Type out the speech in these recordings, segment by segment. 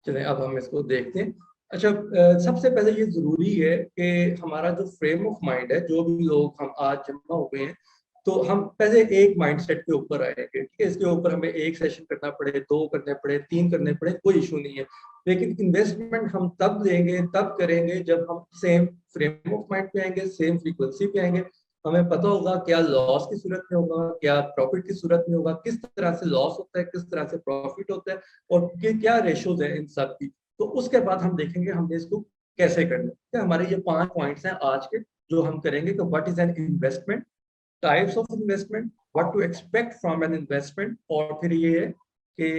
चलें अब हम इसको देखते हैं। अच्छा, सबसे पहले ये ज़रूरी है कि हमारा जो फ्रेम ऑफ माइंड है, जो भी लोग हम आज जमा हुए हैं, तो हम पहले एक माइंडसेट के ऊपर आएँगे, ठीक है? इसके ऊपर हमें 1 सेशन करना पड़े, 2 करने पड़े, 3 करने पड़े, कोई इश्यू नहीं है। लेकिन इन्वेस्टमेंट हम तब लेंगे, तब करेंगे जब हम सेम फ्रेम ऑफ माइंड पे आएँगे, सेम फ्रीक्वेंसी पे आएँगे। हमें पता होगा क्या लॉस की सूरत में होगा, क्या प्रॉफ़िट की सूरत में होगा, किस तरह से लॉस होता है, किस तरह से प्रॉफ़िट होता है और के क्या रेशियोज़ हैं इन सब की। तो उसके बाद हम देखेंगे हमने इसको कैसे करना है। ठीक है? हमारे ये 5 पॉइंट्स हैं आज के जो हम करेंगे कि what is an investment, types of investment, what to expect from an investment और फिर ये है कि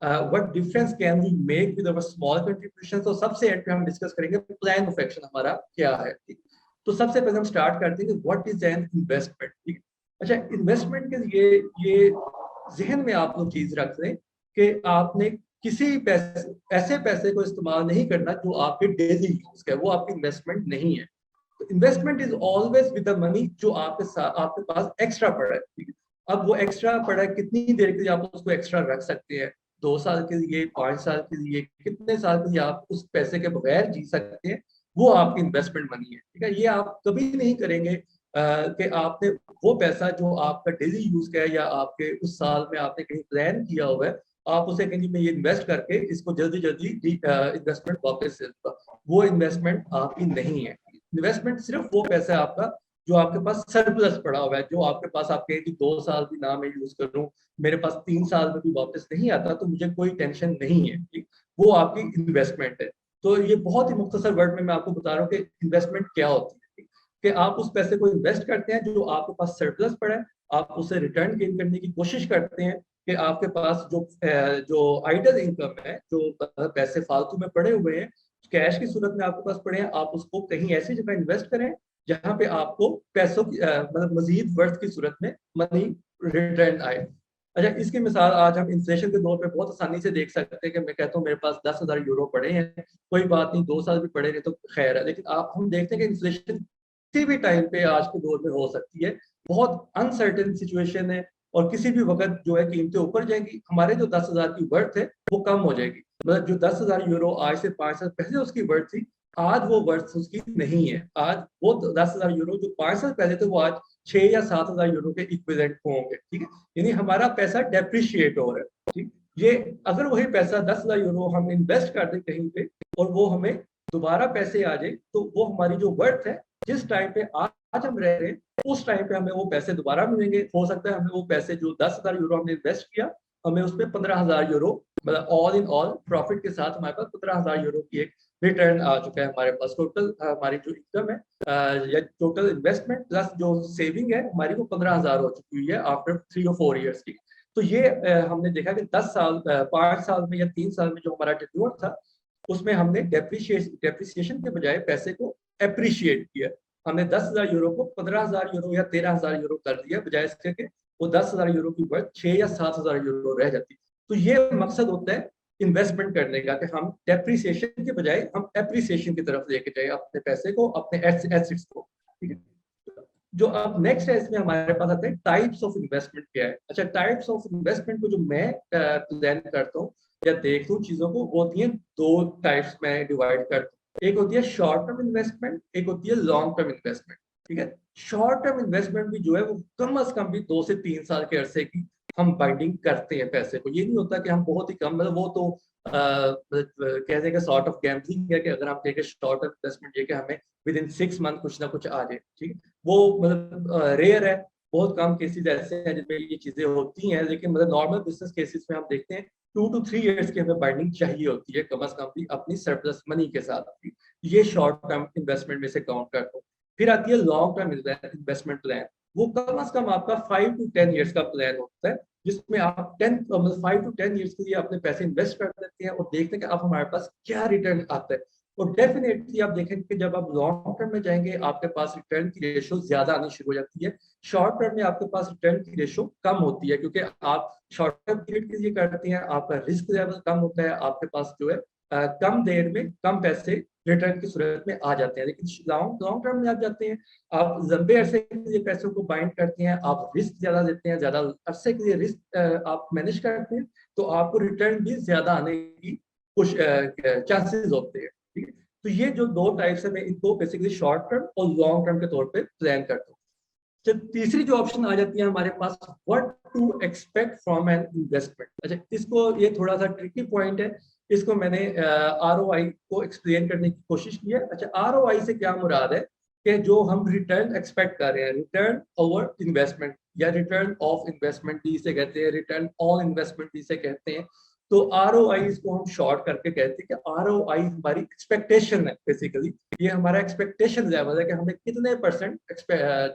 what difference can we make with our small contribution. तो सबसे एंड पे हम डिस्कस करेंगे प्लान ऑफ एक्शन हमारा क्या है। ठीक? तो सबसे पहले हम स्टार्ट करते हैं कि व्हाट इज एन इन्वेस्टमेंट। ठीक? अच्छा, इन्वेस्टमेंट के लिए ये ज़हन में आप लोग चीज़ रख लें कि आपने किसी पैसे ऐसे पैसे को इस्तेमाल नहीं करना जो आपके डेली यूज़ का है, वो आपकी इन्वेस्टमेंट नहीं है। तो investment is always with the money जो आपके पास एक्स्ट्रा पड़ा है। ठीक है? अब वो एक्स्ट्रा पड़ा है, कितनी देर के लिए आप उसको एक्स्ट्रा रख सकते हैं, 2 साल के लिए, 5 साल के लिए, कितने साल के लिए आप उस पैसे के बगैर जी सकते हैं, वो आपकी इन्वेस्टमेंट मनी है। ठीक है? ये आप कभी नहीं करेंगे कि आपने वो पैसा जो आपका डेली यूज का है या आपके उस साल में आपने कहीं प्लान किया हुआ है, आप उसे कहेंगे मैं ये इन्वेस्ट करके इसको जल्दी जल्दी इन्वेस्टमेंट वापस से दूंगा। वो इन्वेस्टमेंट आपकी नहीं है। इन्वेस्टमेंट सिर्फ वो पैसा है आपका जो आपके पास सरप्लस पड़ा हुआ है, जो आपके पास आप कहें कि 2 साल भी ना मैं यूज करूं, मेरे पास 3 साल में भी वापस नहीं आता तो मुझे कोई टेंशन नहीं है। ठीक? वो आपकी इन्वेस्टमेंट है। तो ये बहुत ही मुख्तसर वर्ड में मैं आपको बता रहा हूँ कि इन्वेस्टमेंट क्या होती है। ठीक? कि आप उस पैसे को इन्वेस्ट करते हैं जो आपके पास सरप्लस पड़ा है, आप उसे रिटर्न गेन करने की कोशिश करते हैं कि आपके पास जो आइडल इनकम है, जो पैसे फालतू में पड़े हुए हैं, कैश की सूरत में आपके पास पड़े हैं, आप उसको कहीं ऐसी जगह इन्वेस्ट करें जहां पे आपको पैसों की मतलब मजीद वर्थ की सूरत में मनी रिटर्न आए। अच्छा, इसकी मिसाल आज हम इन्फ्लेशन के दौर पे बहुत आसानी से देख सकते हैं कि मैं कहता हूँ मेरे पास 10,000 यूरो पड़े हैं, कोई बात नहीं, 2 साल भी पड़े रहे तो खैर है। लेकिन आप हम देखते हैं कि इन्फ्लेशन किसी भी टाइम पे आज के दौर में हो सकती है, बहुत अनसर्टेन सिचुएशन है और किसी भी वक्त जो है कीमतें ऊपर जाएंगी, हमारे जो 10,000 की वर्थ है वो कम हो जाएगी। मतलब जो 10,000 यूरो आज से 5 साल पहले उसकी वर्थ थी, आज वो वर्थ उसकी नहीं है। आज वो 10,000 यूरो जो 5 साल पहले थे वो आज 6 या 7,000 यूरो के इक्विवेलेंट होंगे। ठीक है? यानी हमारा पैसा डेप्रिशिएट हो रहा है। ठीक? ये अगर वही पैसा 10,000 यूरो हम इन्वेस्ट कर दें कहीं पे और वो हमें दोबारा पैसे आ जाए, तो वो हमारी जो वर्थ है, जिस टाइम पे आज हम रह रहे हैं, उस टाइम पे हमें वो पैसे दोबारा मिलेंगे। हो सकता है हमें वो पैसे जो 10,000 यूरो हमने इन्वेस्ट किया, हमें उसमें 15,000 यूरो मतलब ऑल इन ऑल प्रॉफिट के साथ हमारे पास 15,000 यूरो की एक रिटर्न आ चुका है हमारे पास। टोटल हमारी जो इनकम है या टोटल इन्वेस्टमेंट प्लस जो सेविंग है हमारी, वो 15,000 हो चुकी हुई है आफ्टर 3 और 4 ईयर्स की। तो ये हमने देखा कि 10 साल 5 साल में या 3 साल में जो हमारा टेन्योर था, उसमें हमने डेप्रिसिएशन के बजाय पैसे को एप्रिशिएट किया। हमने 10,000 यूरो को 15,000 यूरो या 13,000 यूरो कर दिया, बजाय इसके कि वो 10,000 यूरो की वर्थ 6 या 7,000 यूरो रह जाती। तो ये मकसद होता है इन्वेस्टमेंट करने का कि हम डेप्रिसिएशन के बजाय हम एप्रिसिएशन की तरफ लेके जाए अपने पैसे को, अपने एसेट्स को। ठीक है? जो अब नेक्स्ट है इसमें हमारे पास आता है टाइप्स ऑफ इन्वेस्टमेंट क्या है। अच्छा, टाइप्स ऑफ इन्वेस्टमेंट को जो मैं प्लान करता हूँ या देखता हूँ चीजों को, वो होती है दो टाइप्स में डिवाइड करता हूँ। एक होती है शॉर्ट टर्म इन्वेस्टमेंट, एक होती है लॉन्ग टर्म इन्वेस्टमेंट। ठीक है? शॉर्ट टर्म इन्वेस्टमेंट भी जो है वो कम अज कम भी 2 से 3 साल के अरसे की हम बाइंडिंग करते हैं पैसे को। ये नहीं होता कि हम बहुत ही कम, मतलब वो तो कहने का सॉर्ट ऑफ गैम्बलिंग है कि अगर हम देखें शॉर्ट टर्म इन्वेस्टमेंट ये कि हमें विद इन 6 मंथ कुछ ना कुछ आ जाए। ठीक है? वो मतलब रेयर है, बहुत कम केसेस ऐसे हैं जिसमें ये चीजें होती हैं। लेकिन मतलब नॉर्मल बिजनेस केसेस में हम देखते हैं 2 to 3 ईयर्स की हमें बाइंडिंग चाहिए होती है कम अज कम भी अपनी सरप्लस मनी के साथ भी। ये शॉर्ट टर्म इन्वेस्टमेंट में से काउंट करता हूँ। फिर आती है लॉन्ग टर्म इन्वेस्टमेंट प्लान। वो कम अज कम आपका 5 to 10 ईयर्स का प्लान होता है, जिसमें आप 5 to 10 ईयर्स के लिए अपने पैसे इन्वेस्ट कर देते हैं और देखते हैं कि अब हमारे पास क्या रिटर्न आता है। और डेफिनेटली आप देखेंगे कि जब आप लॉन्ग टर्म में जाएंगे आपके पास रिटर्न की रेशो ज्यादा आनी शुरू हो जाती है। शॉर्ट टर्म में आपके पास रिटर्न की रेशो कम होती है, क्योंकि आप शॉर्ट टर्म पीरियड के लिए करते हैं, आपका रिस्क लेवल कम होता है, आपके पास जो है कम देर में कम पैसे रिटर्न की सूरत में आ जाते हैं। लेकिन लॉन्ग लॉन्ग टर्म में आप जाते हैं, आप लंबे अरसे के लिए पैसों को बाइंड करते हैं, आप रिस्क ज्यादा लेते हैं, ज्यादा अरसे के लिए रिस्क आप मैनेज करते हैं, तो आपको रिटर्न भी ज्यादा आने की कुछ चांसेस होते हैं, ठीक है। तो ये जो दो टाइप्स है, मैं इनको बेसिकली शॉर्ट टर्म और लॉन्ग टर्म के तौर पे प्लान करता हूँ। जब तीसरी जो ऑप्शन आ जाती है हमारे पास, what to expect from an investment. अच्छा, इसको, ये थोड़ा सा ट्रिकी पॉइंट है, इसको मैंने ROI को एक्सप्लेन करने की कोशिश की है। अच्छा, ROI से क्या मुराद है कि जो हम रिटर्न एक्सपेक्ट कर रहे हैं, रिटर्न ओवर इन्वेस्टमेंट या रिटर्न ऑफ इन्वेस्टमेंट भी इसे कहते हैं, रिटर्न ऑन इन्वेस्टमेंट भी इसे कहते हैं। तो ROI इसको हम शॉर्ट करके कहते हैं कि ROI हमारी एक्सपेक्टेशन है। बेसिकली ये हमारा एक्सपेक्टेशन लेवल है कि हमें कितने परसेंट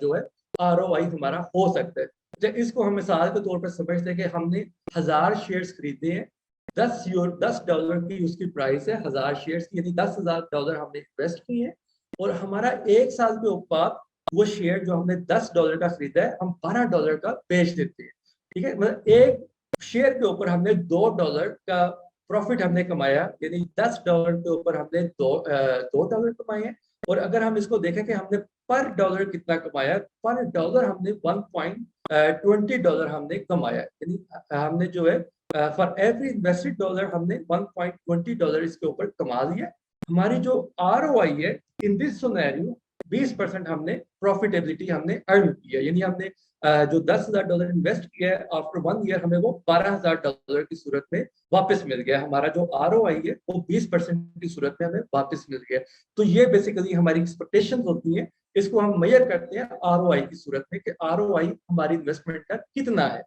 जो है ROI हमारा हो सकता है। जब इसको हम मिसाल के तौर पर समझते हैं कि हमने 1000 शेयर्स खरीदे हैं, $10 की उसकी प्राइस है 1000 शेयर्स की, यानी $10,000 हमने इन्वेस्ट किए हैं, और हमारा 1 साल के बाद वो शेयर जो हमने $10 का खरीदा है हम $12 का बेच देते हैं, ठीक है। मतलब एक शेयर के ऊपर हमने $2 का प्रॉफिट हमने कमाया, यानी $10 के ऊपर हमने $2 कमाए हैं। और अगर हम इसको देखें कि हमने पर डॉलर कितना कमाया, पर डॉलर हमने $1.20 हमने कमाया, यानी हमने जो है फॉर एवरी इन्वेस्टेड डॉलर हमने $1.20 इसके ऊपर कमा लिया। हमारी जो ROI है इन दिस सिनेरियो 20% हमने प्रॉफिटेबिलिटी हमने अर्न की है, यानी हमने जो $10,000 इन्वेस्ट किया है, आफ्टर 1 ईयर हमें वो $12,000 की सूरत में वापस मिल गया। हमारा जो ROI है वो 20% की सूरत में हमें वापस मिल गया। तो ये बेसिकली हमारी एक्सपेक्टेशंस होती हैं, इसको हम मेजर करते हैं ROI की सूरत में कि ROI हमारी इन्वेस्टमेंट का कितना है,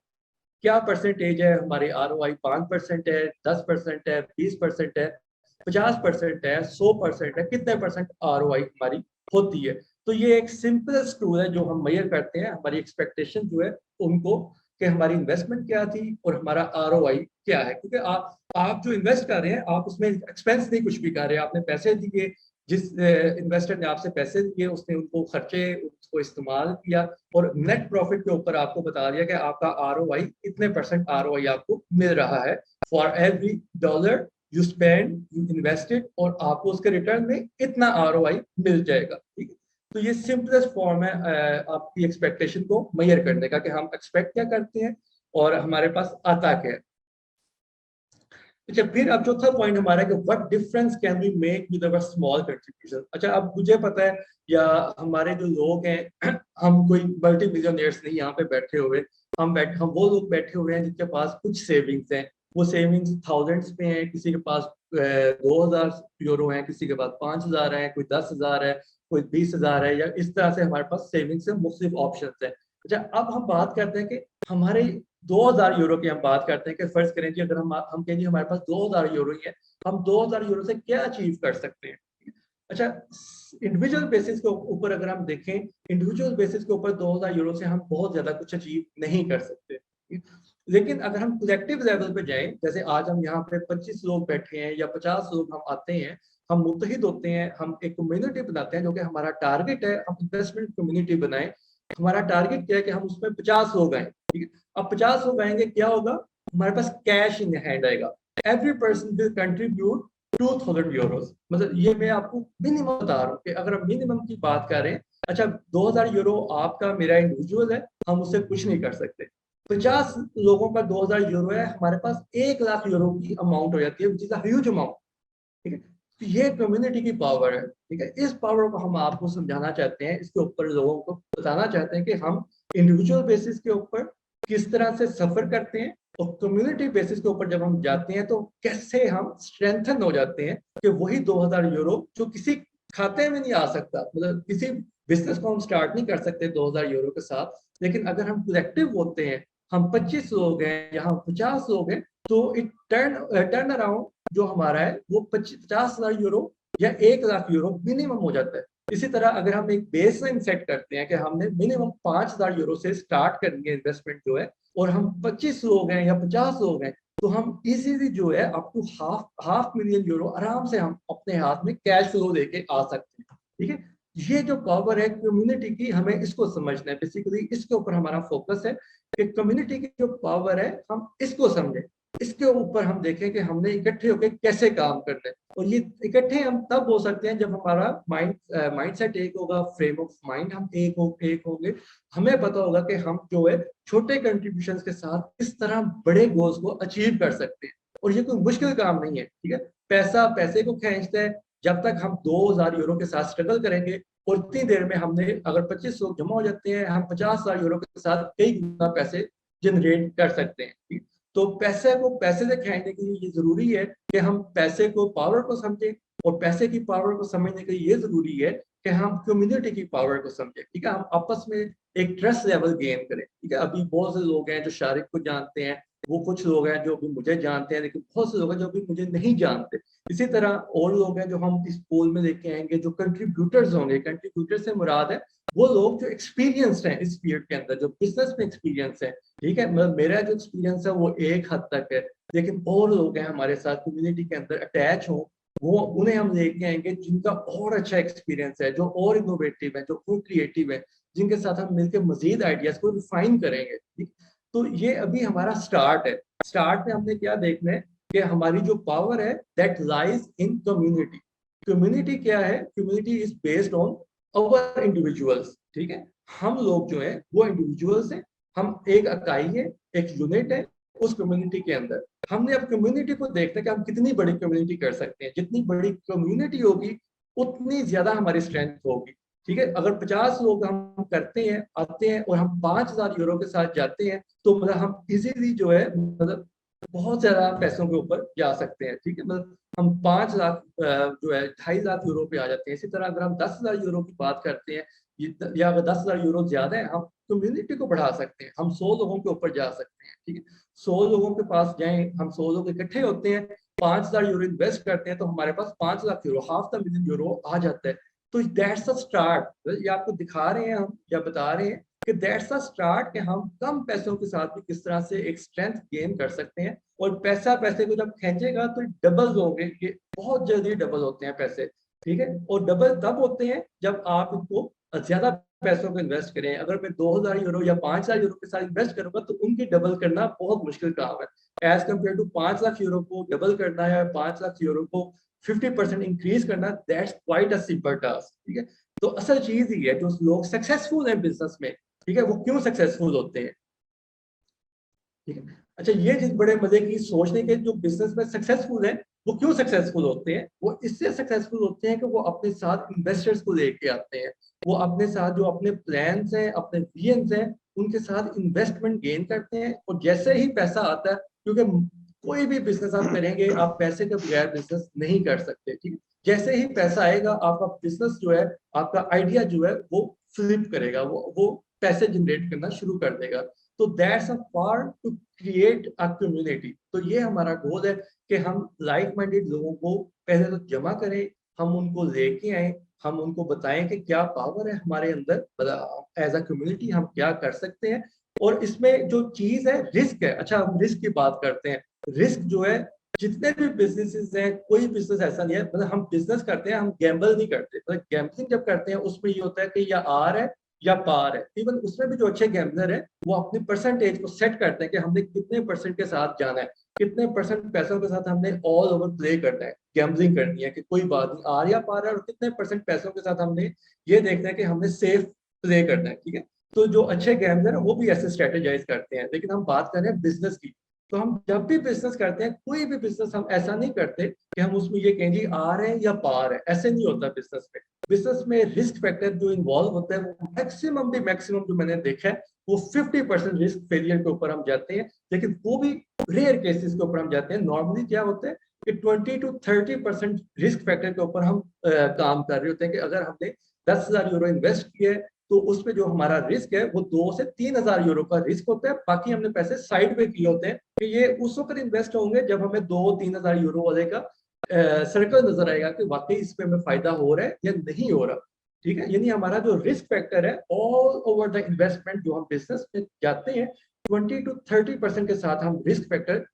क्या परसेंटेज है हमारी ROI, 5% है, 10% है, 20% है, 50% है, 100% है, कितने परसेंट ROI हमारी होती है। तो ये एक सिंपल टूल है जो हम मेजर करते हैं हमारी एक्सपेक्टेशन जो है उनको, कि हमारी इन्वेस्टमेंट क्या थी और हमारा ROI क्या है। क्योंकि आप जो इन्वेस्ट कर रहे हैं आप उसमें एक्सपेंस नहीं कुछ भी कर रहे हैं, आपने पैसे दिए, जिस इन्वेस्टर ने आपसे पैसे दिए उसने उनको खर्चे, उसको इस्तेमाल किया, और नेट प्रॉफिट के ऊपर आपको बता दिया कि आपका ROI इतने परसेंट ROI आपको मिल रहा है for every dollar you spend, you invested, और आपको उसके रिटर्न में इतना ROI मिल जाएगा, ठीक है। तो ये सिंपलेस्ट फॉर्म है आपकी एक्सपेक्टेशन को मेजर करने का, कि हम एक्सपेक्ट क्या करते हैं और हमारे पास आता क्या है। अच्छा, फिर अब चौथा पॉइंट हमारा है कि what difference can we make with our small contribution. अच्छा, अब मुझे पता है, या हमारे जो लोग हैं हम कोई मल्टी मिलियनियर्स नहीं यहाँ पे बैठे हुए, हम वो लोग बैठे हुए हैं जिनके पास कुछ सेविंग्स हैं, वो सेविंग्स थाउजेंड्स में है, किसी के पास 2,000 यूरो है, किसी के पास 5,000 है, कोई 10,000 है, कोई 20,000 है, या इस तरह से हमारे पास सेविंग्स है, मुख्तलिफ ऑप्शन है। अच्छा, अब हम बात करते हैं कि हमारे 2,000 यूरो की हम बात करते हैं कि फर्ज करें जी, अगर हम कहें जी हमारे पास 2,000 यूरो ही है, हम 2,000 यूरो से क्या अचीव कर सकते हैं। अच्छा, इंडिविजुअल बेसिस के ऊपर अगर हम देखें, इंडिविजुअल बेसिस के ऊपर 2,000 यूरो से हम बहुत ज्यादा कुछ अचीव नहीं कर सकते। लेकिन अगर हम कलेक्टिव लेवल पे जाएं, जैसे आज हम यहाँ पे 25 लोग बैठे हैं या 50 लोग हम आते हैं, हम मुत्तहिद होते हैं, हम एक कम्युनिटी बनाते हैं, जो कि हमारा टारगेट है, हम इन्वेस्टमेंट कम्युनिटी बनाएं। हमारा टारगेट क्या है कि हम उसमें 50 लोग आए, ठीक है। अब 50 लोग आएंगे, क्या होगा, हमारे पास कैश इन हैंड आएगा। Every person will contribute 2,000 Euros. मतलब ये मैं आपको मिनिमम बता रहा हूँ कि अगर हम मिनिमम की बात करें, अच्छा 2,000 यूरो आपका मेरा इंडिविजुअल है, हम उससे कुछ नहीं कर सकते। 50 लोगों का 2,000 यूरो है, हमारे पास 1,00,000 यूरो की अमाउंट हो जाती है, विच इज ह्यूज अमाउंट, ठीक है। तो ये कम्युनिटी की पावर है, ठीक है। इस पावर को हम आपको समझाना चाहते हैं, इसके ऊपर लोगों को बताना चाहते हैं कि हम इंडिविजुअल बेसिस के ऊपर किस तरह से सफर करते हैं, और कम्युनिटी बेसिस के ऊपर जब हम जाते हैं तो कैसे हम स्ट्रेंथन हो जाते हैं, कि वही 2,000 यूरो जो किसी खाते में नहीं आ सकता, मतलब किसी बिजनेस को हम स्टार्ट नहीं कर सकते 2,000 यूरो के साथ, लेकिन अगर हम कलेक्टिव होते हैं, हम 25 लोग हैं या हम 50 लोग हैं, तो इट टर्न अराउंड जो हमारा है वो 50,000 यूरो या 1,00,000 यूरो मिनिमम हो जाता है। इसी तरह अगर हम एक बेस लाइन सेट करते हैं कि हमने मिनिमम 5,000 यूरो से स्टार्ट करनी है इन्वेस्टमेंट जो है, और हम 25 लोग हैं या 50 लोग हैं, तो हम इजीली जो है up to half million euro आराम से हम अपने हाथ में कैश फ्लो लेके आ सकते हैं, ठीक है। ये जो पावर है कम्युनिटी की, हमें इसको समझना है, बेसिकली इसके ऊपर हमारा फोकस है कि कम्युनिटी की जो पावर है हम इसको समझें, इसके ऊपर हम देखें कि हमने इकट्ठे होकर कैसे काम करना है। और ये इकट्ठे हम तब हो सकते हैं जब हमारा माइंडसेट एक होगा, फ्रेम ऑफ माइंड हम एक होंगे, हमें पता होगा कि हम जो है छोटे कंट्रीब्यूशन के साथ किस तरह बड़े गोल्स को अचीव कर सकते हैं। और ये कोई मुश्किल काम नहीं है, ठीक है। पैसा पैसे को खींचता है। जब तक हम 2000 यूरो के साथ स्ट्रगल करेंगे और इतनी देर में हमने अगर 25 लोग जमा हो जाते हैं, हम 50,000 यूरो के साथ कई गुना पैसे जनरेट कर सकते हैं, ठीक। तो पैसे को पैसे से खींचने के लिए ये जरूरी है कि हम पैसे को पावर को समझें, और पैसे की पावर को समझने के लिए ये जरूरी है कि हम कम्युनिटी की पावर को समझें, ठीक है। हम आपस में एक ट्रस्ट लेवल गेन करें, ठीक है। अभी बहुत से लोग हैं जो शारिक को जानते हैं, वो कुछ लोग हैं जो भी मुझे जानते हैं, लेकिन बहुत से लोग हैं जो भी मुझे नहीं जानते। इसी तरह और लोग हैं जो हम इस पोल में लेके आएंगे, जो कंट्रीब्यूटर्स होंगे। कंट्रीब्यूटर से मुराद है वो लोग जो एक्सपीरियंस्ड हैं इस फील्ड के अंदर, जो बिजनेस में एक्सपीरियंस है, ठीक है। मेरा जो एक्सपीरियंस है वो एक हद तक है, लेकिन और लोग हैं हमारे साथ कम्युनिटी के अंदर अटैच हो, वो उन्हें हम लेके आएंगे जिनका और अच्छा एक्सपीरियंस है, जो और इनोवेटिव है, जो और क्रिएटिव है, जिनके साथ हम मिलकर मजीद आइडियाज को रिफाइन करेंगे, ठीक। तो ये अभी हमारा स्टार्ट है। स्टार्ट में हमने क्या देखना है कि हमारी जो पावर है that lies in community. Community क्या है? Community is based on our individuals, ठीक है। हम लोग जो है वो इंडिविजुअल्स हैं, हम एक इकाई है, एक यूनिट है उस कम्युनिटी के अंदर। हमने अब कम्युनिटी को देखना है कि हम कितनी बड़ी कम्युनिटी कर सकते हैं। जितनी बड़ी कम्युनिटी होगी उतनी ज्यादा हमारी स्ट्रेंथ होगी, ठीक है। अगर 50 लोग हम करते हैं, आते हैं और हम 5000 यूरो के साथ जाते हैं, तो मतलब हम इजीली जो है मतलब बहुत ज्यादा पैसों के ऊपर जा सकते हैं, ठीक है। मतलब हम 5 लाख जो है 2.5 लाख यूरो पे आ जाते हैं। इसी तरह अगर हम 10,000 यूरो की बात करते हैं, या अगर 10,000 यूरो ज्यादा है, हम कम्युनिटी को बढ़ा सकते हैं, हम 100 लोगों के ऊपर जा सकते हैं, ठीक है। 100 लोगों के पास जाएं, हम 100 लोग इकट्ठे होते हैं, 5,000 यूरो इन्वेस्ट करते हैं, तो हमारे पास 5 लाख यूरो, $500,000 आ जाता है। तो दैट्स अ स्टार्ट। ये आपको दिखा रहे हैं हम, या बता रहे हैं कि दैट्स अ स्टार्ट, कि हम कम पैसों के साथ भी किस तरह से एक स्ट्रेंथ गेन कर सकते हैं। और पैसा पैसे को जब खींचेगा तो डबल होंगे, ये बहुत जल्दी डबल होते हैं पैसे, ठीक है। और डबल तब होते हैं जब आप इनको ज्यादा पैसों को इन्वेस्ट करें। अगर मैं 2,000 यूरो या 5,000 यूरो के साथ इन्वेस्ट करूंगा तो उनकी डबल करना बहुत मुश्किल काम है। As compare to 5 lakh euro को डबल करना या 5 लाख यूरो को 50% इंक्रीज करना, that's quite a simple task, ठीक है। तो असल चीज ही है, जो लोग सक्सेसफुल हैं बिजनेस में, ठीक है, वो क्यों सक्सेसफुल होते हैं, ठीक है। अच्छा, ये जिस बड़े मजे की सोचने के, जो बिजनेस में सक्सेसफुल है वो क्यों सक्सेसफुल होते हैं? वो इससे सक्सेसफुल होते हैं कि वो अपने साथ इन्वेस्टर्स को लेके आते हैं। वो अपने साथ जो अपने प्लान्स हैं, अपने विजन्स हैं, उनके साथ इन्वेस्टमेंट गेन करते हैं। और जैसे ही पैसा आता है, क्योंकि कोई भी बिजनेस आप करेंगे, आप पैसे के बगैर बिजनेस नहीं कर सकते, ठीक है। जैसे ही पैसा आएगा, आपका बिजनेस जो है, आपका आइडिया जो है वो फ्लिप करेगा, वो पैसे जनरेट करना शुरू कर देगा। तो that's a part two create a community. तो ये हमारा गोल है कि हम लाइक माइंडेड लोगों को पहले तो जमा करें, हम उनको लेके आए, हम उनको बताएं कि क्या पावर है हमारे अंदर, एज अ कम्युनिटी हम क्या कर सकते हैं। और इसमें जो चीज है रिस्क है। अच्छा, हम रिस्क की बात करते हैं। रिस्क जो है, जितने भी बिजनेसेस हैं, कोई बिजनेस ऐसा नहीं है, मतलब हम बिजनेस करते हैं, हम गैम्बल नहीं करते। मतलब गैम्बलिंग जब करते हैं उसमें ये होता है कि या आर है या पार है। इवन उसमें भी जो अच्छे गैम्बलर है वो अपनी परसेंटेज को सेट करते हैं कि हमने कितने परसेंट के साथ जाना है, कितने परसेंट पैसों के साथ हमने ऑल ओवर प्ले करना है, गैम्बलिंग करनी है, कि कोई बात नहीं आर या पार है, और कितने परसेंट पैसों के साथ हमने ये देखना है कि हमने सेफ प्ले करना है, ठीक है। तो जो अच्छे गैम्बलर है वो भी ऐसे स्ट्रेटेजाइज करते हैं। लेकिन हम बात कर रहे हैं बिजनेस की। तो हम जब भी बिजनेस करते हैं, कोई भी बिजनेस, हम ऐसा नहीं करते कि हम उसमें ये कहें जी आर है या पार है। ऐसे नहीं होता बिजनेस में। बिजनेस में रिस्क फैक्टर जो इन्वॉल्व होता है वो मैक्सिमम जो मैंने देखा है वो 50% रिस्क फेलियर के ऊपर हम जाते हैं। लेकिन वो भी रेयर केसेस के ऊपर हम जाते हैं। नॉर्मली क्या होता है कि 20 to 30% रिस्क फैक्टर के ऊपर हम काम कर रहे होते हैं, कि अगर हमने 10,000 यूरो इन्वेस्ट किए तो उसमें जो हमारा रिस्क है वो 2 से 3,000 यूरो का रिस्क होता है। बाकी हमने पैसे साइड पे किए होते हैं कि ये उस वक्त इन्वेस्ट होंगे जब हमें 2-3 हजार यूरो वाले का सर्कल नजर आएगा कि वाकई इसमें हमें फायदा हो रहा है या नहीं हो रहा, ठीक है। यानी हमारा जो रिस्क फैक्टर है ऑल ओवर द इन्वेस्टमेंट, जो हम बिजनेस में जाते हैं, 20 to 30% के साथ हम रिस्क फैक्टर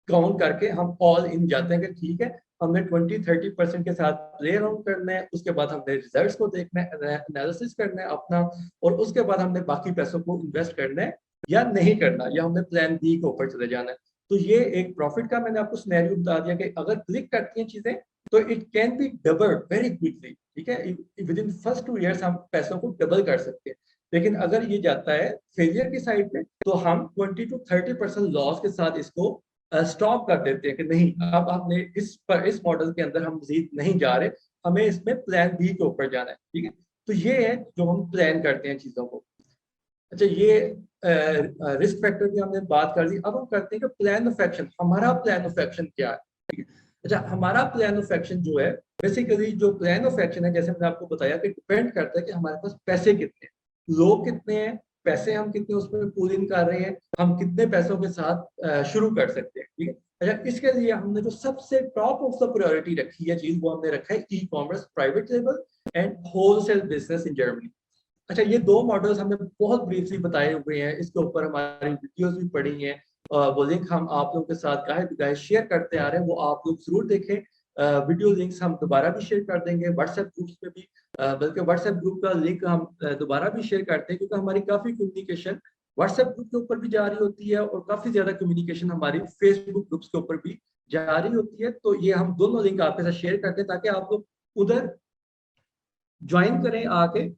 काउंट करके हम ऑल इन जाते हैं कि ठीक है, हमने 20-30% के साथ प्ले अराउंड करना है। उसके बाद हमने रिजल्ट्स को देखना है, एनालिसिस करना है अपना, और उसके बाद हमने बाकी पैसों को इन्वेस्ट करना है या नहीं करना, या हमने प्लान बी के ऊपर चले जाना है। तो ये एक प्रॉफिट का मैंने आपको सिनेरियो बता दिया कि अगर क्लिक करती हैं चीजें तो it can be doubled very quickly, ठीक है। विद इन फर्स्ट 2 years हम पैसों को डबल कर सकते हैं। लेकिन अगर ये जाता है फेलियर की साइड पे, तो हम 20 to 30% लॉस के साथ इसको स्टॉप कर देते हैं कि नहीं, अब हमने इस मॉडल के अंदर हम मजीद नहीं जा रहे, हमें इसमें प्लान बी के ऊपर जाना है। ठीक है, तो ये है जो हम प्लान करते हैं चीजों को। अच्छा, ये रिस्क फैक्टर की हमने बात कर दी। अब हम करते हैं कि प्लान ऑफ एक्शन, हमारा प्लान ऑफ एक्शन क्या है। ठीक है, अच्छा, हमारा प्लान ऑफ एक्शन जो है, बेसिकली जो प्लान ऑफ एक्शन है, जैसे मैंने आपको बताया कि डिपेंड करता है कि हमारे पास पैसे कितने हैं, लोग कितने हैं, पैसे हम कितने उसमें पूल इन कर रहे हैं, हम कितने पैसों के साथ शुरू कर सकते हैं। ठीक है, अच्छा, इसके लिए हमने जो सबसे टॉप ऑफ द प्रायोरिटी रखी है चीज, वो हमने रखा है ई commerce, private label and wholesale business in Germany. अच्छा, ये दो मॉडल्स हमने बहुत ब्रीफली बताए हुए हैं, इसके ऊपर हमारी वीडियोस भी पड़ी हैं, वो लिंक हम आप लोगों के साथ गाहे शेयर करते आ रहे हैं, वो आप लोग जरूर देखें। वीडियो लिंक्स हम दोबारा भी शेयर कर देंगे व्हाट्सएप ग्रुप्स में भी, बल्कि व्हाट्सएप ग्रुप का लिंक हम दोबारा भी शेयर करते हैं, क्योंकि हमारी काफी कम्युनिकेशन व्हाट्सएप ग्रुप के ऊपर भी जारी होती है और काफी ज्यादा कम्युनिकेशन हमारी फेसबुक ग्रुप्स के ऊपर भी जारी होती है। तो ये हम दोनों लिंक आपके साथ शेयर करते हैं ताकि आप लोग उधर ज्वाइन करें आके,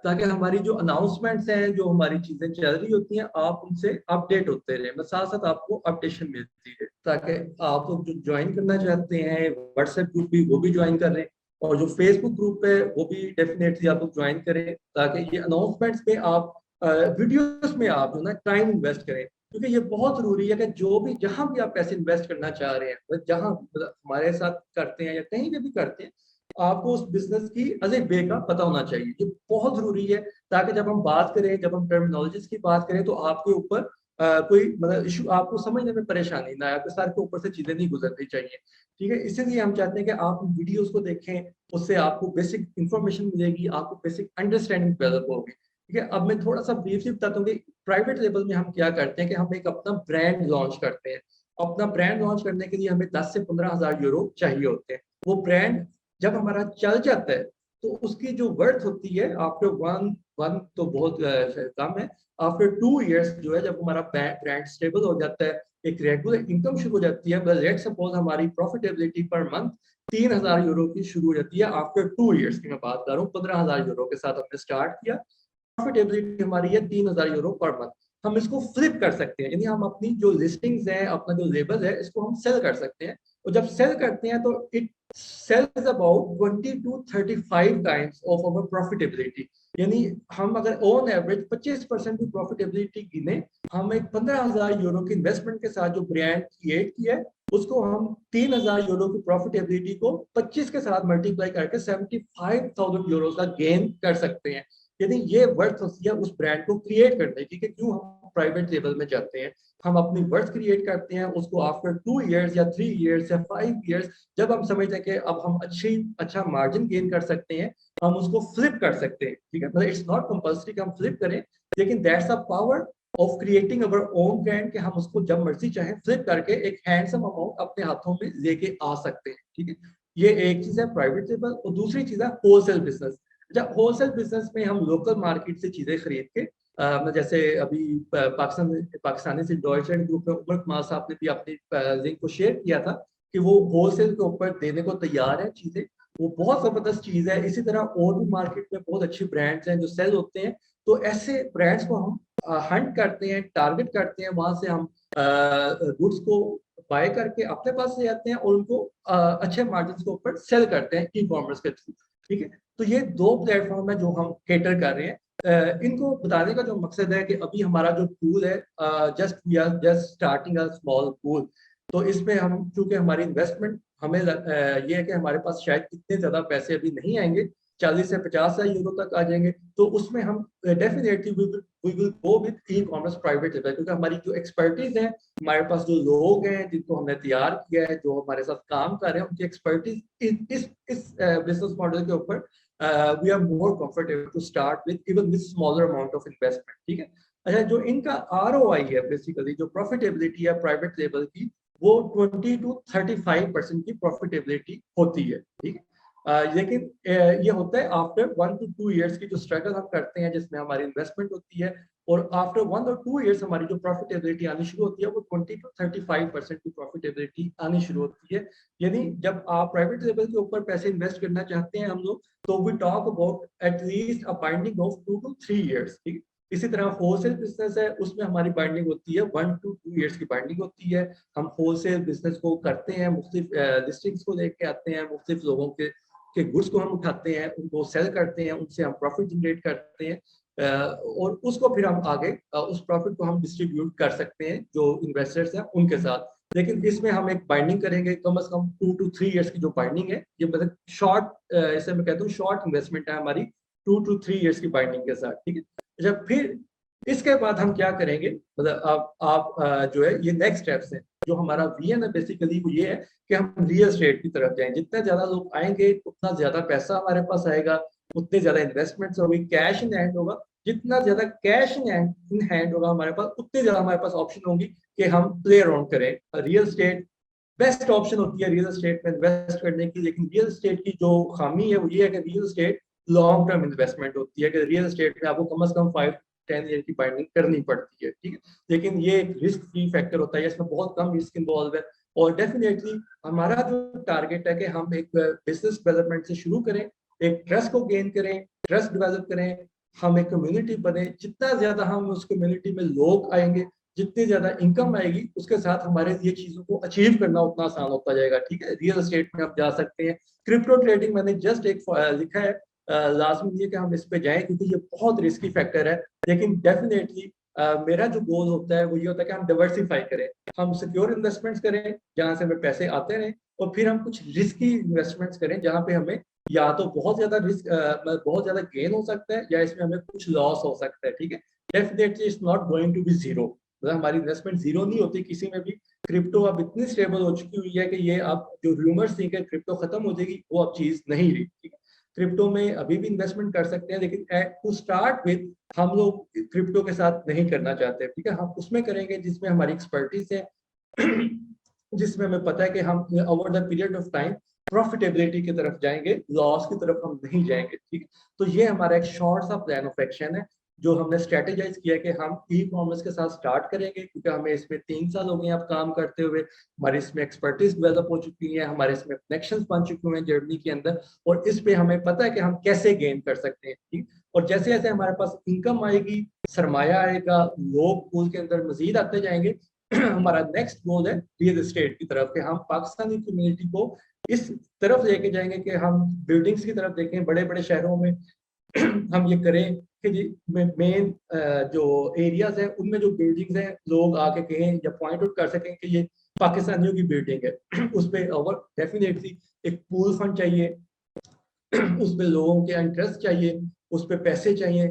ताकि हमारी जो अनाउंसमेंट्स हैं, जो हमारी चीजें चल रही होती हैं, आप उनसे अपडेट होते रहे, मैं साथ साथ आपको अपडेशन मिलती है, ताकि आप लोग जो ज्वाइन करना चाहते हैं व्हाट्सएप ग्रुप भी, वो भी ज्वाइन कर रहे हैं, और जो फेसबुक ग्रुप है वो भी डेफिनेटली आप लोग ज्वाइन करें, ताकि ये अनाउंसमेंट्स में आप वीडियोस में आप जो ना टाइम इन्वेस्ट करें, क्योंकि ये बहुत जरूरी है कि जो भी जहां भी आप पैसे इन्वेस्ट करना चाह रहे हैं, जहां हमारे साथ करते हैं या कहीं पे भी करते हैं, आपको उस बिजनेस की अजय बे का पता होना चाहिए। ये बहुत जरूरी है, ताकि जब हम बात करें, जब हम टर्मिनोलॉजीज की बात करें, तो आपके ऊपर कोई मतलब इशू आपको समझने में परेशानी ना आए, आपके सर के ऊपर से चीजें नहीं गुजरनी चाहिए। ठीक है, इसीलिए हम चाहते हैं कि आप वीडियोस को देखें, उससे आपको बेसिक इंफॉर्मेशन मिलेगी, आपको बेसिक अंडरस्टैंडिंग डेवलप होगी। ठीक है, अब मैं थोड़ा सा ब्रीफली बताता हूँ कि प्राइवेट लेवल में हम क्या करते हैं कि हम एक अपना ब्रांड लॉन्च करते हैं। अपना ब्रांड लॉन्च करने के लिए हमें 10 से 15,000 यूरो चाहिए होते हैं। वो ब्रांड जब हमारा चल जाता है, तो उसकी जो वर्थ होती है आफ्टर वन वन तो बहुत कम है, आफ्टर 2 इयर्स जो है, जब हमारा ब्रांड स्टेबल हो जाता है, एक रेगुलर इनकम शुरू हो जाती है, लेट सपोज हमारी प्रॉफिटेबिलिटी पर मंथ 3,000 यूरो की शुरू हो जाती है। आफ्टर 2 इयर्स की मैं बात कर रहा हूँ, 15,000 यूरो के साथ हमने स्टार्ट किया, प्रॉफिटेबिलिटी हमारी है 3,000 यूरो पर मंथ। हम इसको फ्लिप कर सकते हैं, यानी हम अपनी जो लिस्टिंग्स है, अपना जो लेबल है, इसको हम सेल कर सकते हैं, और जब सेल करते हैं तो it sells about 20 to 35 times of our profitability. यानी हम अगर ऑन एवरेज 25% की प्रॉफिटेबिलिटी गिने, हम एक 15,000 यूरो की इन्वेस्टमेंट के साथ जो ब्रांड क्रिएट किया है, उसको हम 3,000 यूरो की प्रॉफिटेबिलिटी को 25 के साथ मल्टीप्लाई करके 75,000 यूरो का गेन कर सकते हैं। यानी ये वर्थ होती है उस ब्रांड को क्रिएट करने की, कि क्यों हम प्राइवेट लेवल में जाते हैं, हम अपनी वर्थ क्रिएट करते हैं, उसको आफ्टर 2 इयर्स या 3 इयर्स या 5 इयर्स, जब हम समझते हैं कि अब हम अच्छा मार्जिन गेन कर सकते हैं, हम उसको फ्लिप कर सकते हैं। ठीक है, मतलब इट्स नॉट कंपल्सरी कि हम फ्लिप करें, लेकिन that's a power of creating our own brand, कि हम उसको जब मर्जी चाहे फ्लिप करके एक हैंडसम अमाउंट अपने हाथों में लेके आ सकते हैं। ठीक है, ये एक चीज है प्राइवेट लेवल, और दूसरी चीज है होलसेल बिजनेस। जब होलसेल बिजनेस में हम लोकल मार्केट से चीजें खरीद के, जैसे अभी पाकिस्तानी से डॉयचलैंड ग्रुप में उमर कुमार साहब ने भी अपनी लिंक को शेयर किया था कि वो होलसेल के ऊपर देने को तैयार है चीजें, वो बहुत जबरदस्त चीज है। इसी तरह और भी मार्केट में बहुत अच्छे ब्रांड्स हैं जो सेल होते हैं, तो ऐसे ब्रांड्स को हम हंट करते हैं, टारगेट करते हैं, वहां से हम गुड्स को बाय करके अपने पास ले जाते हैं और उनको अच्छे मार्जिन के ऊपर सेल करते हैं ई कॉमर्स के थ्रू। ठीक है, तो ये दो प्लेटफॉर्म है जो हम केटर कर रहे हैं। इनको बताने का जो मकसद है कि अभी हमारा जो पूल है, just we are just starting a small pool, तो इसमें हम चूंकि हमारी इन्वेस्टमेंट हमें ये है कि हमारे पास शायद इतने ज्यादा पैसे अभी नहीं आएंगे, 40 से 50,000 यूरो तक आ जाएंगे, तो उसमें हम definitely we will go with e commerce private level, क्योंकि हमारी जो एक्सपर्टीज है, हमारे पास जो लोग हैं जिनको हमने तैयार किया है, जो हमारे साथ काम कर रहे हैं, उनकी एक्सपर्टीज इस बिजनेस मॉडल के ऊपर we are more comfortable to start with even with smaller amount of investment. ठीक है, अच्छा, जो इनका आरओआई है, बेसिकली जो प्रॉफिटेबिलिटी है प्राइवेट लेवल की, वो 20 to 35% की प्रॉफिटेबिलिटी होती है। ठीक है, लेकिन ये होता है आफ्टर 1 to 2 इयर्स की जो स्ट्रगल हम करते हैं, जिसमें हमारी इन्वेस्टमेंट होती है, और आफ्टर 1 or 2 इयर्स हमारी जो प्रॉफिटेबिलिटी आनी शुरू होती है, वो 20 to 35% की प्रॉफिटेबिलिटी आनी शुरू होती है। यानी जब आप प्राइवेट लेवल के ऊपर पैसे इन्वेस्ट करना चाहते हैं हम लोग, तो we talk about at least a binding of 2 to 3 years. ठीक है, इसी तरह होलसेल बिजनेस है, उसमें हमारी बाइंडिंग होती है 1 to 2 ईयर्स की बाइंडिंग होती है। हम होलसेल बिजनेस को करते हैं, मुख्तलिफ लिस्टिंग्स को लेके आते हैं, मुख्तलिफ लोगों के गुड्स को हम उठाते हैं, उनको सेल करते हैं, उनसे हम प्रॉफिट जनरेट करते हैं, और उसको फिर हम आगे उस प्रॉफिट को हम डिस्ट्रीब्यूट कर सकते हैं जो इन्वेस्टर्स हैं उनके साथ। लेकिन इसमें हम एक बाइंडिंग करेंगे कम से कम 2 to 3 ईयर्स की जो बाइंडिंग है, ये मतलब शॉर्ट, इसे मैं कहता हूँ शॉर्ट इन्वेस्टमेंट है हमारी 2 to 3 ईयर्स की बाइंडिंग के साथ, ठीक है। जब फिर इसके बाद हम क्या करेंगे, मतलब आप जो है ये नेक्स्ट स्टेप्स हैं। जो हमारा विजन है बेसिकली वो ये है कि हम रियल एस्टेट की तरफ जाएं। जितने ज्यादा लोग आएंगे उतना ज्यादा पैसा हमारे पास आएगा, उतने ज्यादा इन्वेस्टमेंट्स होगी, कैश इन हैंड होगा। जितना ज्यादा कैश इन हैंड होगा हमारे पास, उतने ज्यादा हमारे पास ऑप्शन होंगी कि हम प्ले अराउंड करें। रियल एस्टेट बेस्ट ऑप्शन होती है रियल एस्टेट में इन्वेस्ट करने की। लेकिन रियल एस्टेट की जो खामी है वो ये है कि real estate long term investment होती है, कि रियल एस्टेट में आपको कम से कम 5-10 ईयर की बाइंडिंग करनी पड़ती है, ठीक है। लेकिन ये एक रिस्क फ्री फैक्टर होता है, इसमें बहुत कम रिस्क इन्वॉल्व है। और डेफिनेटली हमारा जो टारगेट है कि हम एक बिजनेस डेवलपमेंट से शुरू करें, एक ट्रस्ट को गेन करें, ट्रस्ट डेवलप करें, हम एक कम्युनिटी बने। जितना ज्यादा हम उस कम्युनिटी में लोग आएंगे, जितनी ज्यादा इनकम आएगी, उसके साथ हमारे लिए चीजों को अचीव करना उतना आसान होता जाएगा, ठीक है। रियल एस्टेट में आप जा सकते हैं, क्रिप्टो ट्रेडिंग मैंने जस्ट एक लिखा है, लाजमी नहीं है कि हम इस पे जाएं क्योंकि ये बहुत रिस्की फैक्टर है। लेकिन डेफिनेटली मेरा जो गोल होता है वो ये होता है कि हम डाइवर्सिफाई करें, हम सिक्योर इन्वेस्टमेंट्स करें जहां से हमें पैसे आते रहें, और फिर हम कुछ रिस्की इन्वेस्टमेंट्स करें जहां पे हमें या तो बहुत ज्यादा रिस्क, बहुत ज्यादा गेन हो सकता है, या इसमें हमें कुछ लॉस हो सकता है, ठीक है। Definitely it's not going to be zero, मतलब हमारी इन्वेस्टमेंट जीरो नहीं होती किसी में भी। क्रिप्टो अब इतनी स्टेबल हो चुकी हुई है कि ये अब जो रूमर्स थी कि क्रिप्टो खत्म हो जाएगी, वो अब चीज नहीं रही, ठीक है। क्रिप्टो में अभी भी इन्वेस्टमेंट कर सकते हैं, लेकिन टू स्टार्ट विद हम लोग क्रिप्टो के साथ नहीं करना चाहते, ठीक है। हम उसमें करेंगे जिसमें हमारी एक्सपर्टीज है, जिसमें हमें पता है कि हम over the period of time profitability की तरफ जाएंगे, लॉस की तरफ हम नहीं जाएंगे, ठीक है। तो ये हमारा एक शॉर्ट सा प्लान ऑफ एक्शन है जो हमने स्ट्रेटेजाइज किया कि हम ई कॉमर्स के साथ स्टार्ट करेंगे, क्योंकि हमें इसमें 3 साल हो गए अब काम करते हुए, हमारी इसमें एक्सपर्टीज डेवलप हो चुकी है, हमारे इसमें कनेक्शंस बन चुके हैं जर्नी के अंदर, और इस पे हमें पता है कि हम कैसे गेन कर सकते हैं, ठीक। और जैसे जैसे हमारे पास इनकम आएगी, सरमाया आएगा, लोग पूल के अंदर मजीद आते जाएंगे, हमारा नेक्स्ट गोल है रियल एस्टेट की तरफ, कि हम पाकिस्तानी कम्युनिटी को इस तरफ लेके जाएंगे कि हम बिल्डिंग्स की तरफ देखें बड़े बड़े शहरों में। हम ये करें कि जी मेन जो एरियाज है उनमें जो बिल्डिंग्स हैं लोग आके कहें या पॉइंट आउट कर सकें कि ये पाकिस्तानियों की बिल्डिंग है। उस पर ओवर डेफिनेटली एक पूल फंड चाहिए, उस पर लोगों के इंटरेस्ट चाहिए, उस पर पैसे चाहिए।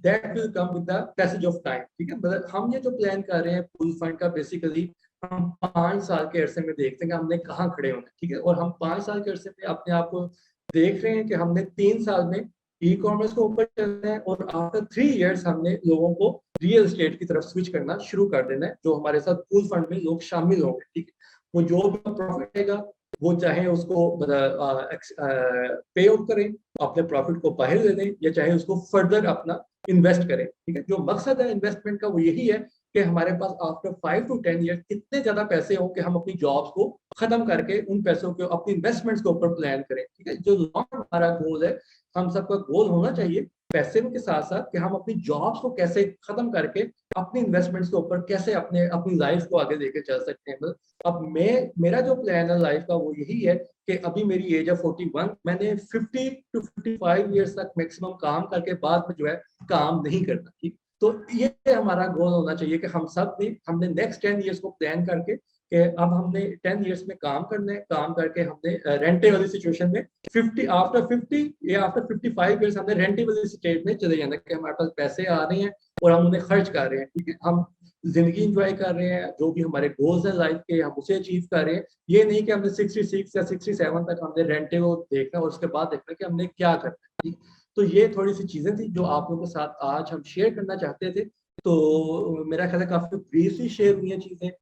That will come with the passage of time, ठीक है। मतलब हम ये जो प्लान कर रहे हैं पूल फंड का, बेसिकली हम 5 साल के अरसे में देखते हैं कि हमने कहाँ खड़े होना है, ठीक है। और हम 5 साल के अरसे में अपने आप को देख रहे हैं कि हमने 3 साल में ई कॉमर्स को ऊपर चलना है, और आफ्टर 3 इयर्स हमने लोगों को रियल एस्टेट की तरफ स्विच करना शुरू कर देना है, जो हमारे साथ पूल फंड में लोग शामिल होंगे, ठीक है। वो जो भी प्रॉफिट आएगा वो चाहे उसको पे आउट करें, अपने प्रॉफिट को बाहर दे दें, या चाहे उसको फर्दर अपना इन्वेस्ट करें, ठीक है। जो मकसद है इन्वेस्टमेंट का वो यही है कि हमारे पास आफ्टर 5 to 10 ईयर इतने ज्यादा पैसे हों कि हम अपनी जॉब्स को खत्म करके उन पैसों को अपनी इन्वेस्टमेंट्स के ऊपर प्लान करें, ठीक है। जो लॉन्ग हमारा गोल है, हम सबका गोल होना चाहिए पैसे के साथ साथ कि हम अपनी जॉब्स को कैसे खत्म करके अपनी इन्वेस्टमेंट्स के ऊपर कैसे अपनी लाइफ को आगे लेके चल सकते हैं। मतलब अब मेरा जो प्लान है लाइफ का वो यही है कि अभी मेरी एज है 41, मैंने 50 to 55 ईयर्स तक मैक्सिमम काम करके बाद में जो है काम नहीं करना, ठीक। तो ये हमारा गोल होना चाहिए कि हम सब ने हमने नेक्स्ट 10 ईयर्स को प्लान करके कि अब हमने 10 ईयर्स में काम करना है, काम करके हमने रेंटे वाली सिचुएशन में 50 या आफ्टर 55 ईयर्स हमने रेंटे वाली स्टेट में चले जाना, कि हमारे पास पैसे आ रहे हैं और हम उन्हें खर्च कर रहे हैं, ठीक है। हम जिंदगी इंजॉय कर रहे हैं, जो भी हमारे गोल्स हैं लाइफ के हम उसे अचीव कर रहे हैं। ये नहीं कि हमने 66 या 67 तक हमने रेंटे को देखना और उसके बाद देखना कि हमने क्या करना है। तो ये थोड़ी सी चीजें थी जो आप लोगों के साथ आज हम शेयर करना चाहते थे। तो मेरा ख्याल है काफी ब्रीफली शेयर हुई हैं चीजें,